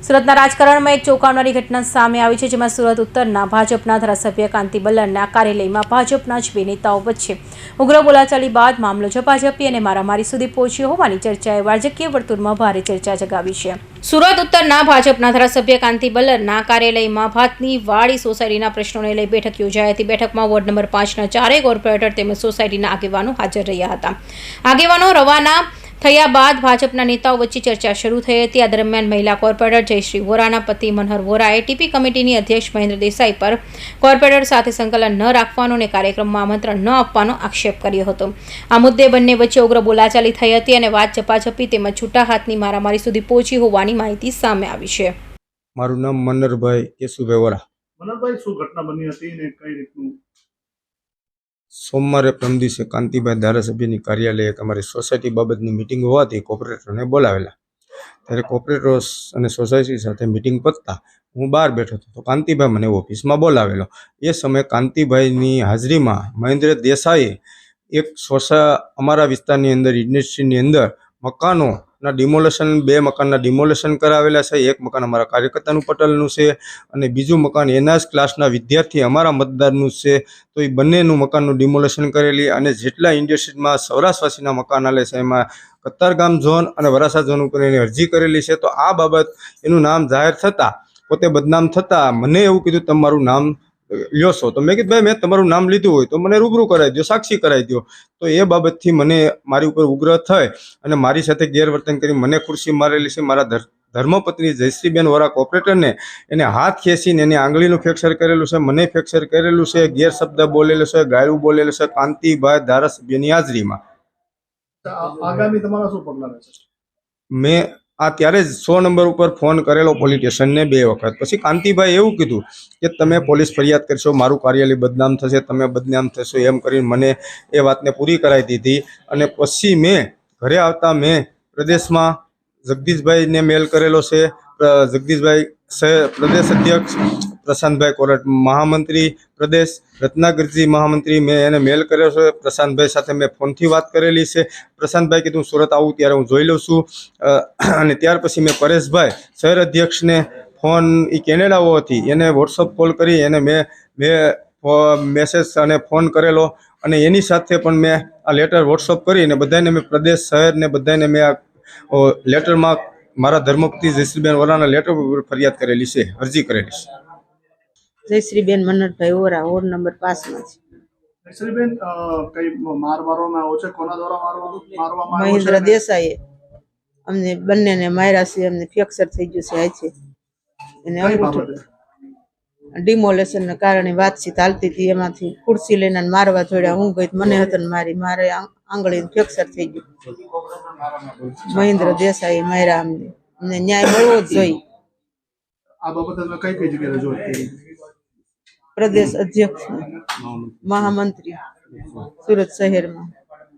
સુરતના રાજકારણમાં એક ચોંકાવનારી ઘટના સામે આવી છે, જેમાં સુરત ઉત્તરના ભાજપના ધારાસભ્ય કાંતિ બલ્લરના કાર્યાલયમાં ભાજપના જ બે નેતાઓ વચ્ચે ઉગ્ર બોલાચાલી બાદ મામલો ઝપાઝપી અને મારામારી સુધી પહોંચ્યો હોવાની ચર્ચાએ રાજકીય વર્તુળમાં ભારે ચર્ચા જગાવી છે. સુરત ઉત્તરના ભાજપના ધારાસભ્ય કાંતિ બલ્લરના કાર્યાલયમાં ભાતની વાડી સોસાયટીના પ્રશ્નોને લઈ બેઠક યોજાઈ હતી. બેઠકમાં વોર્ડ નંબર 5ના ચારેય કોર્પોરેટર તેમજ સોસાયટીના આગેવાનો હાજર રહ્યા હતા. આગેવાનો રવાના થયા બાદ ભાજપના નેતાઓ વચ્ચે ચર્ચા શરૂ થઈ હતી. આ દરમિયાન મહિલા કોર્પોરેટર જયશ્રી વોરાના પતિ મનહર વોરાએ ટીપી કમિટીની અધ્યક્ષ મહેન્દ્ર દેસાઈ પર કોર્પોરેટર સાથે સંકલન ન રાખવાનો અને કાર્યક્રમમાં આમંત્રણ ન આપવાનો આક્ષેપ કર્યો હતો. આ મુદ્દે બંને વચ્ચે ઉગ્ર બોલાચાલી થઈ હતી અને વાત ઝપાઝપી તેમજ છૂટા હાથની મારામારી સુધી પહોંચી હોવાની માહિતી સામે આવી છે. મારું નામ મનહરભાઈ કેશુભાઈ વોરા. મનહરભાઈ, શું ઘટના બની હતી ને કઈ રીતનું? સોમવારે પ્રથમ દિવસે કાંતિભાઈ ધારાસભ્યની કાર્યાલયે તમારી સોસાયટી બાબતની મિટિંગ હોવાથી કોર્પોરેટરને બોલાવેલા. ત્યારે કોર્પોરેટરો અને સોસાયટી સાથે મિટિંગ પતતા હું બહાર બેઠો હતો તો કાંતિભાઈ મને ઓફિસમાં બોલાવેલો. એ સમયે કાંતિભાઈની હાજરીમાં મહેન્દ્ર દેસાઈએ એક અમારા વિસ્તારની અંદર ઇન્ડસ્ટ્રીની અંદર મકાનોના ડિમોલેશન, 2 મકાનના ડિમોલેશન કરાવેલા છે. એક મકાન અમારા કાર્યકર્તાનું પટેલનું છે અને બીજું મકાન એના જ ક્લાસના વિદ્યાર્થી અમારા મતદારનું છે. તો એ બંનેનું મકાનનું ડિમોલેશન કરેલી અને જેટલા ઇન્ડસ્ટ્રીઝમાં સૌરાષ્ટ્રવાસીના મકાન આલે છે એમાં કતારગામ ઝોન અને વરાછા ઝોન ઉપર એની અરજી કરેલી છે. તો આ બાબત એનું નામ જાહેર થતાં પોતે બદનામ થતાં મને એવું કીધું તમારું નામ લ્યો છો. તો મેં કીધું ભાઈ મેં તમારું નામ લીધું હોય તો મને રૂબરૂ કરાવી દો, સાક્ષી કરાવી દો. તો એ બાબતથી મને મારી ઉપર ઉગ્ર થઈ અને મારી સાથે ગેરવર્તન કરી મને ખુરશી મારેલી છે. મારા ધર્મપત્ની જયશ્રીબેન વોરા કોર્પોરેટરને એને હાથ ખેંચીને એને આંગળીનું ફ્રેક્ચર કરેલું છે, મને ફ્રેક્ચર કરેલું છે, ગેરશબ્દ બોલેલો છે, ગાયરું બોલેલું છે કાંતિભાઈ ધારાસભ્યની હાજરીમાં. આગામી તમારા શું પગલાં રહેશે? મેં ત્યારે જ 100 નંબર ઉપર ફોન કરેલો પોલીસ સ્ટેશનને 2 વખત. પછી કાંતિભાઈ એવું કીધું કે તમે પોલીસ ફરિયાદ કરશો, મારું કાર્યાલય બદનામ થશે, તમે બદનામ થશો એમ કરીને મને એ વાતને પૂરી કરાવી દીધી. અને પછી મેં ઘરે આવતા મેં પ્રદેશમાં જગદીશભાઈને મેલ કરેલો છે. જગદીશભાઈ પ્રદેશ અધ્યક્ષ, પ્રશાંતભાઈ કોરટ મહામંત્રી પ્રદેશ, રત્નાગરજી મહામંત્રી, મેં એને મેલ કર્યો છે. પ્રશાંતભાઈ સાથે મેં ફોનથી વાત કરેલી છે. પ્રશાંતભાઈ કીધું સુરત આવું ત્યારે હું જોઈ લઉં છું. અને ત્યાર પછી મેં પરેશભાઈ શહેર અધ્યક્ષને ફોન, એ કેનેડા હોવાથી એને વોટ્સઅપ કોલ કરી એને મેં મેસેજ અને ફોન કરેલો અને એની સાથે પણ મેં આ લેટર વોટ્સઅપ કરી અને બધાને મેં પ્રદેશ શહેરને બધાને મેં આ લેટરમાં મારા ધર્મપત્ની જયશ્રીબેન વોરાના લેટર ઉપર ફરિયાદ કરેલી છે, અરજી કરેલી છે. જયશ્રીબેન મનહરભાઈ વોરા, વોર્ડ નંબર 5માં છે. જયશ્રીબેન, કઈ મારવામાં આવ્યો છે? કોના દ્વારા મારવામાં આવ્યો છે? મહેન્દ્ર દેસાઈએ અમને બંનેને માર્યા છે. અમને ફ્રેક્ચર થઈ ગયું છે. છે એને અંગૂઠો ડિમોલેશનના કારણે વાતચીત હાલતી હતી, એમાંથી ખુરશી લઈને મારવા જોડ્યા. હું ગઈ મને હતન મારી, મારે આંગળી ફ્રેક્ચર થઈ ગયું. મહેન્દ્ર દેસાઈ માર્યા અમને ન્યાય મળવો જ જોઈએ. આ બાબતે તમે કઈ જગ્યાએ રજૂઆત કરી? પ્રદેશ અધ્યક્ષ, મહામંત્રી સુરત શહેરમાં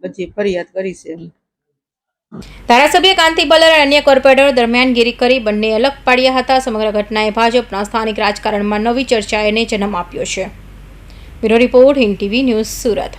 પછી ફરિયાદ કરી છે. ધારાસભ્ય કાંતિ બલ્લર અને અન્ય કોર્પોરેટર દરમિયાનગીરી કરી બંને અલગ પાડ્યા હતા. સમગ્ર ઘટનાએ ભાજપના સ્થાનિક રાજકારણમાં નવી ચર્ચાને જન્મ આપ્યો છે. Bureau report, Hind TV news, Surat.